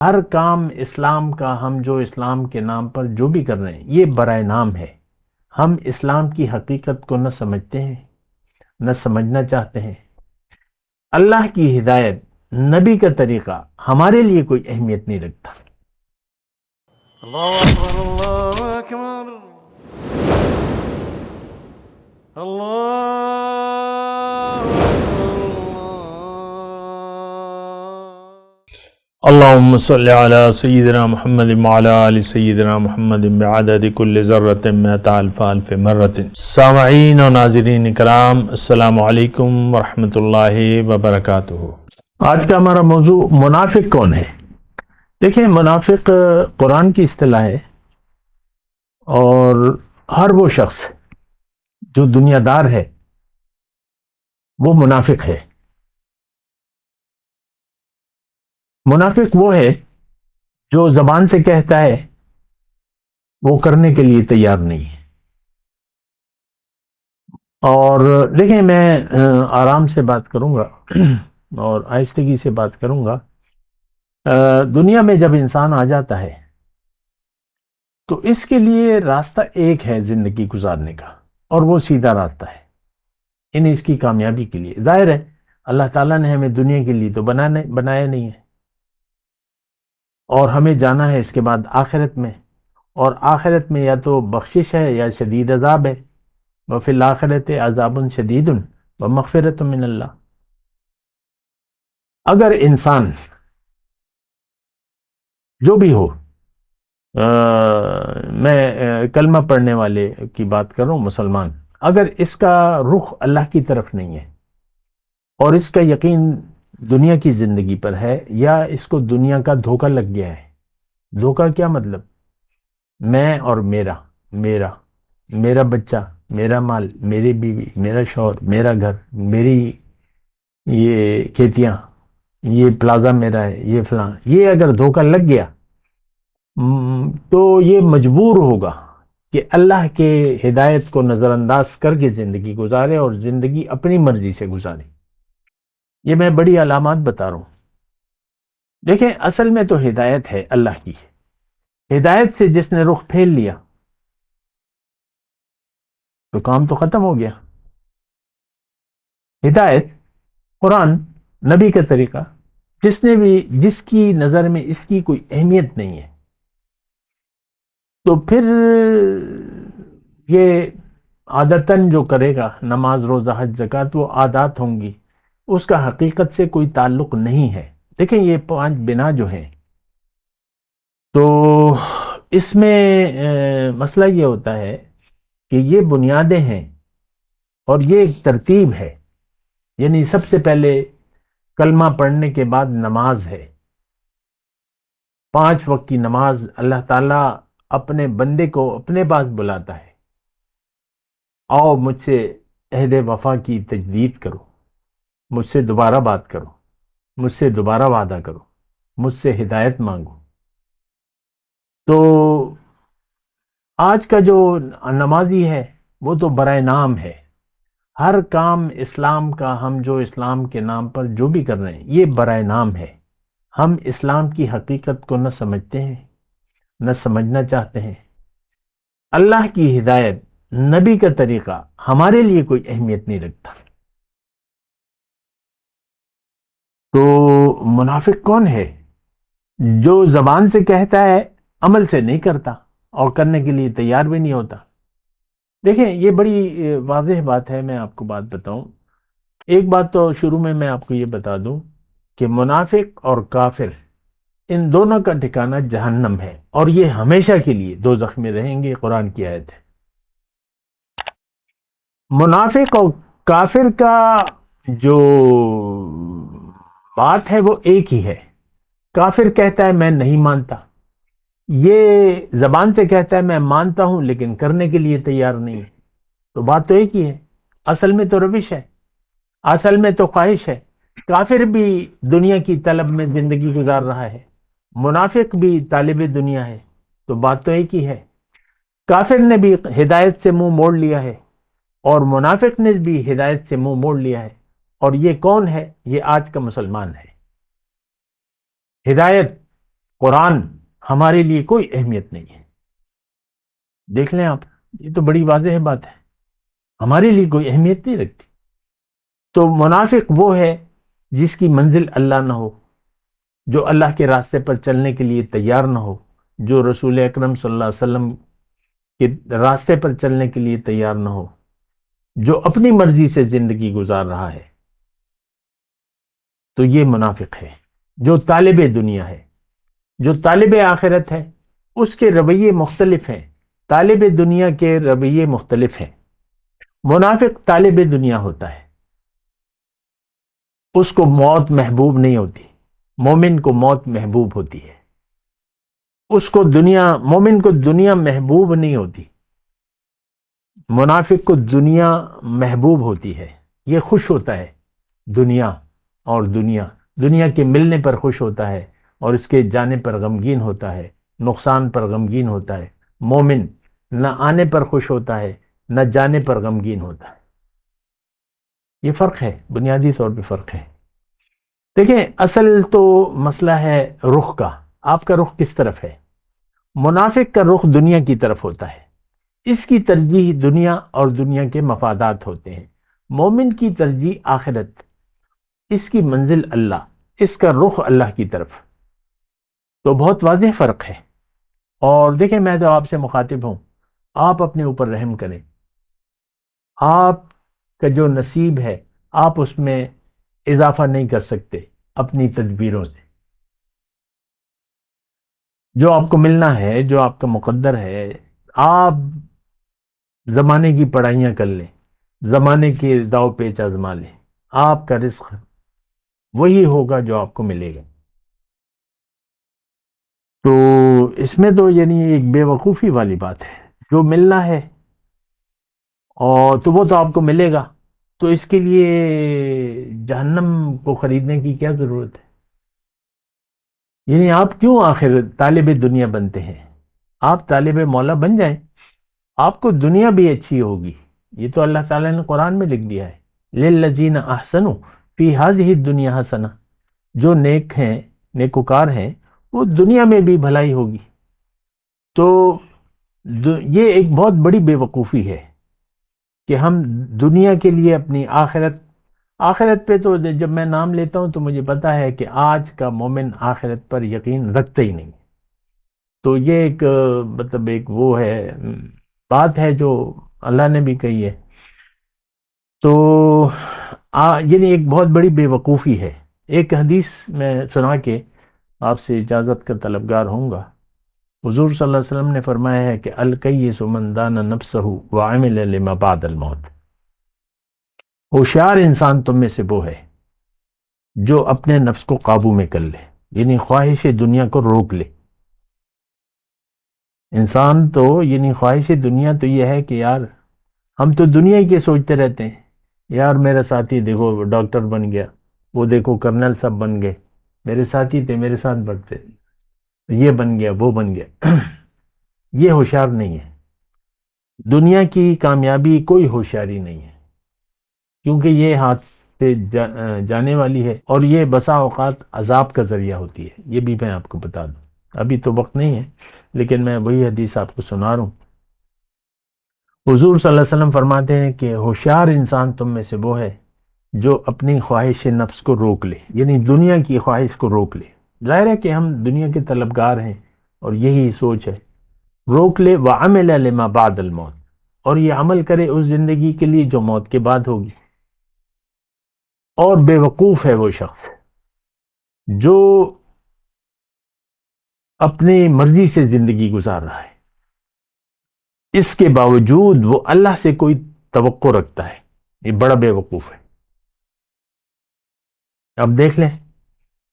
ہر کام اسلام کا ہم جو اسلام کے نام پر جو بھی کر رہے ہیں یہ برائے نام ہے۔ ہم اسلام کی حقیقت کو نہ سمجھتے ہیں، نہ سمجھنا چاہتے ہیں۔ اللہ کی ہدایت، نبی کا طریقہ ہمارے لیے کوئی اہمیت نہیں رکھتا۔ اللہ اکبر، اللہ اکبر، اللہ اللهم صل على سيدنا محمد وعلى آل سيدنا محمد بعدد كل ذرة مئة ألف ألف مرة۔ سامعین و ناظرین کرام، السلام علیکم ورحمۃ اللہ وبرکاتہ۔ آج کا ہمارا موضوع منافق کون ہے۔ دیکھیں، منافق قرآن کی اصطلاح ہے، اور ہر وہ شخص جو دنیا دار ہے وہ منافق ہے۔ منافق وہ ہے جو زبان سے کہتا ہے وہ کرنے کے لیے تیار نہیں ہے۔ اور دیکھیں، میں آرام سے بات کروں گا اور آہستگی سے بات کروں گا۔ دنیا میں جب انسان آ جاتا ہے تو اس کے لیے راستہ ایک ہے زندگی گزارنے کا، اور وہ سیدھا راستہ ہے، یعنی اس کی کامیابی کے لیے۔ ظاہر ہے اللہ تعالیٰ نے ہمیں دنیا کے لیے تو بنایا نہیں ہے، اور ہمیں جانا ہے اس کے بعد آخرت میں، اور آخرت میں یا تو بخشش ہے یا شدید عذاب ہے۔ وفی الآخرت عذاب شدید ومغفرۃ من اللہ۔ اگر انسان جو بھی ہو، میں کلمہ پڑھنے والے کی بات کر رہا ہوں، مسلمان، اگر اس کا رخ اللہ کی طرف نہیں ہے اور اس کا یقین دنیا کی زندگی پر ہے، یا اس کو دنیا کا دھوکہ لگ گیا ہے۔ دھوکہ کیا مطلب؟ میں اور میرا بچہ، میرا مال، میری بیوی، میرا شوہر، میرا گھر، میری یہ کھیتیاں، یہ پلازا میرا ہے، یہ فلاں، یہ اگر دھوکہ لگ گیا تو یہ مجبور ہوگا کہ اللہ کے ہدایت کو نظر انداز کر کے زندگی گزارے، اور زندگی اپنی مرضی سے گزارے۔ یہ میں بڑی علامات بتا رہا ہوں۔ دیکھیں، اصل میں تو ہدایت ہے اللہ کی۔ ہدایت سے جس نے رخ پھیر لیا تو کام تو ختم ہو گیا۔ ہدایت، قرآن، نبی کا طریقہ، جس کی نظر میں اس کی کوئی اہمیت نہیں ہے، تو پھر یہ عادتاً جو کرے گا نماز، روزہ، حج، زکوٰۃ، وہ عادات ہوں گی، اس کا حقیقت سے کوئی تعلق نہیں ہے۔ دیکھیں، یہ 5 بنا جو ہیں، تو اس میں مسئلہ یہ ہوتا ہے کہ یہ بنیادیں ہیں اور یہ ایک ترتیب ہے۔ یعنی سب سے پہلے کلمہ پڑھنے کے بعد نماز ہے۔ 5 وقت کی نماز اللہ تعالیٰ اپنے بندے کو اپنے پاس بلاتا ہے، آؤ مجھ سے عہد وفا کی تجدید کرو، مجھ سے دوبارہ بات کرو، مجھ سے دوبارہ وعدہ کرو، مجھ سے ہدایت مانگو۔ تو آج کا جو نمازی ہے وہ تو برائے نام ہے۔ ہر کام اسلام کا ہم جو اسلام کے نام پر جو بھی کر رہے ہیں یہ برائے نام ہے۔ ہم اسلام کی حقیقت کو نہ سمجھتے ہیں، نہ سمجھنا چاہتے ہیں۔ اللہ کی ہدایت، نبی کا طریقہ ہمارے لیے کوئی اہمیت نہیں رکھتا۔ تو منافق کون ہے؟ جو زبان سے کہتا ہے، عمل سے نہیں کرتا، اور کرنے کے لیے تیار بھی نہیں ہوتا۔ دیکھیں، یہ بڑی واضح بات ہے، میں آپ کو بات بتاؤں۔ ایک بات تو شروع میں آپ کو یہ بتا دوں کہ منافق اور کافر، ان دونوں کا ٹھکانہ جہنم ہے، اور یہ ہمیشہ کے لیے دوزخ میں رہیں گے۔ قرآن کی آیت ہے۔ منافق اور کافر کا جو بات ہے وہ ایک ہی ہے۔ کافر کہتا ہے میں نہیں مانتا، یہ زبان سے کہتا ہے میں مانتا ہوں لیکن کرنے کے لیے تیار نہیں ہے۔ تو بات تو ایک ہی ہے، اصل میں تو روش ہے، اصل میں تو خواہش ہے۔ کافر بھی دنیا کی طلب میں زندگی گزار رہا ہے، منافق بھی طالب دنیا ہے، تو بات تو ایک ہی ہے۔ کافر نے بھی ہدایت سے منہ موڑ لیا ہے، اور منافق نے بھی ہدایت سے منہ موڑ لیا ہے۔ اور یہ کون ہے؟ یہ آج کا مسلمان ہے۔ ہدایت قرآن ہمارے لیے کوئی اہمیت نہیں ہے. دیکھ لیں آپ، یہ تو بڑی واضح بات ہے، ہمارے لیے کوئی اہمیت نہیں رکھتی. تو منافق وہ ہے جس کی منزل اللہ نہ ہو، جو اللہ کے راستے پر چلنے کے لیے تیار نہ ہو، جو رسول اکرم صلی اللہ علیہ وسلم کے راستے پر چلنے کے لیے تیار نہ ہو، جو اپنی مرضی سے زندگی گزار رہا ہے. تو یہ منافق ہے. جو طالب دنیا ہے، جو طالب آخرت ہے، اس کے رویے مختلف ہیں. طالب دنیا کے رویے مختلف ہیں. منافق طالب دنیا ہوتا ہے، اس کو موت محبوب نہیں ہوتی. مومن کو موت محبوب ہوتی ہے. اس کو مومن کو دنیا محبوب نہیں ہوتی. منافق کو دنیا محبوب ہوتی ہے. یہ خوش ہوتا ہے دنیا، اور دنیا کے ملنے پر خوش ہوتا ہے، اور اس کے جانے پر غمگین ہوتا ہے، نقصان پر غمگین ہوتا ہے. مومن نہ آنے پر خوش ہوتا ہے، نہ جانے پر غمگین ہوتا ہے. یہ فرق ہے، بنیادی طور پہ فرق ہے. دیکھیں، اصل تو مسئلہ ہے رخ کا. آپ کا رخ کس طرف ہے؟ منافق کا رخ دنیا کی طرف ہوتا ہے. اس کی ترجیح دنیا اور دنیا کے مفادات ہوتے ہیں. مومن کی ترجیح آخرت، اس کی منزل اللہ، اس کا رخ اللہ کی طرف. تو بہت واضح فرق ہے. اور دیکھیں، میں تو آپ سے مخاطب ہوں، آپ اپنے اوپر رحم کریں. آپ کا جو نصیب ہے آپ اس میں اضافہ نہیں کر سکتے اپنی تدبیروں سے. جو آپ کو ملنا ہے، جو آپ کا مقدر ہے، آپ زمانے کی پڑھائیاں کر لیں، زمانے کے داؤ پیچ آزما لیں، آپ کا رزق وہی ہوگا جو آپ کو ملے گا. تو اس میں تو یعنی ایک بے وقوفی والی بات ہے. جو ملنا ہے اور تو وہ تو آپ کو ملے گا، تو اس کے لیے جہنم کو خریدنے کی کیا ضرورت ہے؟ یعنی آپ کیوں آخر طالب دنیا بنتے ہیں؟ آپ طالب مولا بن جائیں، آپ کو دنیا بھی اچھی ہوگی. یہ تو اللہ تعالیٰ نے قرآن میں لکھ دیا ہے، لِلَّذِينَ أَحْسَنُوا فِي هَذِهِ الدُّنْيَا حَسَنَةٌ. جو نیک ہیں، نیکوکار ہیں، وہ دنیا میں بھی بھلائی ہوگی. تو یہ ایک بہت بڑی بے وقوفی ہے کہ ہم دنیا کے لیے اپنی آخرت پہ تو جب میں نام لیتا ہوں تو مجھے پتا ہے کہ آج کا مومن آخرت پر یقین رکھتا ہی نہیں. تو یہ ایک مطلب ایک وہ ہے، بات ہے جو اللہ نے بھی کہی ہے. تو یعنی ایک بہت بڑی بے وقوفی ہے. ایک حدیث میں سنا کے آپ سے اجازت کا طلبگار ہوں گا. حضور صلی اللہ علیہ وسلم نے فرمایا ہے کہ الکیس من دان نفسہ وعمل لما بعد الموت. ہوشیار انسان تم میں سے وہ ہے جو اپنے نفس کو قابو میں کر لے، یعنی خواہش دنیا کو روک لے. انسان تو یعنی خواہش دنیا تو یہ ہے کہ یار ہم تو دنیا ہی کے سوچتے رہتے ہیں. یار میرا ساتھی دیکھو ڈاکٹر بن گیا، وہ دیکھو کرنل سب بن گئے، میرے ساتھی تھے میرے ساتھ بڑھتے، یہ بن گیا وہ بن گیا. یہ ہوشیار نہیں ہے. دنیا کی کامیابی کوئی ہوشیاری نہیں ہے، کیونکہ یہ ہاتھ سے جانے والی ہے، اور یہ بسا اوقات عذاب کا ذریعہ ہوتی ہے. یہ بھی میں آپ کو بتا دوں، ابھی تو وقت نہیں ہے لیکن میں وہی حدیث آپ کو سنا رہا ہوں. حضور صلی اللہ علیہ وسلم فرماتے ہیں کہ ہوشیار انسان تم میں سے وہ ہے جو اپنی خواہش نفس کو روک لے، یعنی دنیا کی خواہش کو روک لے. ظاہر ہے کہ ہم دنیا کے طلبگار ہیں اور یہی سوچ ہے. روک لے وعمل لما بعد الموت، اور یہ عمل کرے اس زندگی کے لیے جو موت کے بعد ہوگی. اور بے وقوف ہے وہ شخص جو اپنی مرضی سے زندگی گزار رہا ہے، اس کے باوجود وہ اللہ سے کوئی توقع رکھتا ہے. یہ بڑا بے وقوف ہے. اب دیکھ لیں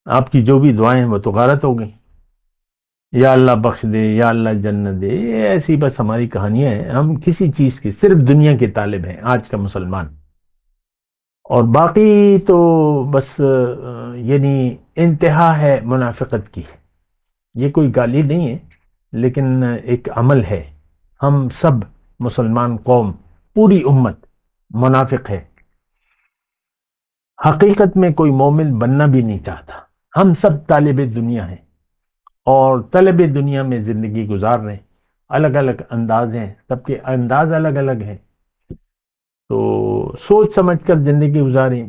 آپ کی جو بھی دعائیں ہیں وہ تو غارت ہو گئیں. یا اللہ بخش دے، یا اللہ جنت دے، یہ ایسی بس ہماری کہانیاں ہیں. ہم کسی چیز کی، صرف دنیا کے طالب ہیں آج کا مسلمان. اور باقی تو بس یعنی انتہا ہے منافقت کی. یہ کوئی گالی نہیں ہے لیکن ایک عمل ہے. ہم سب مسلمان قوم، پوری امت منافق ہے. حقیقت میں کوئی مومن بننا بھی نہیں چاہتا. ہم سب طالب دنیا ہیں اور طلب دنیا میں زندگی گزار رہے ہیں. الگ الگ انداز ہیں، سب کے انداز الگ الگ ہیں، تو سوچ سمجھ کر زندگی گزاریں.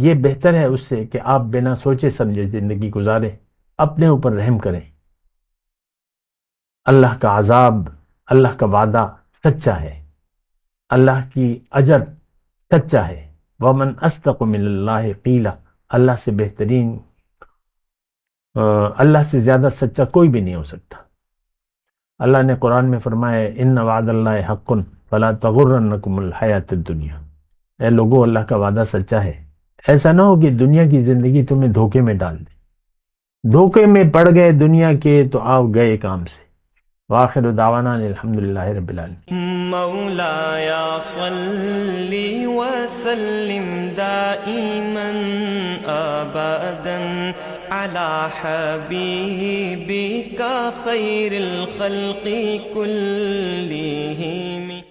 یہ بہتر ہے اس سے کہ آپ بنا سوچے سمجھے زندگی گزاریں. اپنے اوپر رحم کریں. اللہ کا عذاب، اللہ کا وعدہ سچا ہے، اللہ کی اجر سچا ہے. ومن اصدق من اللہ قیلا، اللہ سے بہترین، اللہ سے زیادہ سچا کوئی بھی نہیں ہو سکتا. اللہ نے قرآن میں فرمایا ان وعد اللہ حق فلا تغرنکم الحیات الدنیا. اے لوگو، اللہ کا وعدہ سچا ہے، ایسا نہ ہو کہ دنیا کی زندگی تمہیں دھوکے میں ڈال دے. دھوکے میں پڑ گئے دنیا کے تو آپ گئے کام سے. وآخر دعوانا الحمدللہ رب العالمین. مولایا صلی وسلم دائما ابدا على حبیبک خیر الخلق کل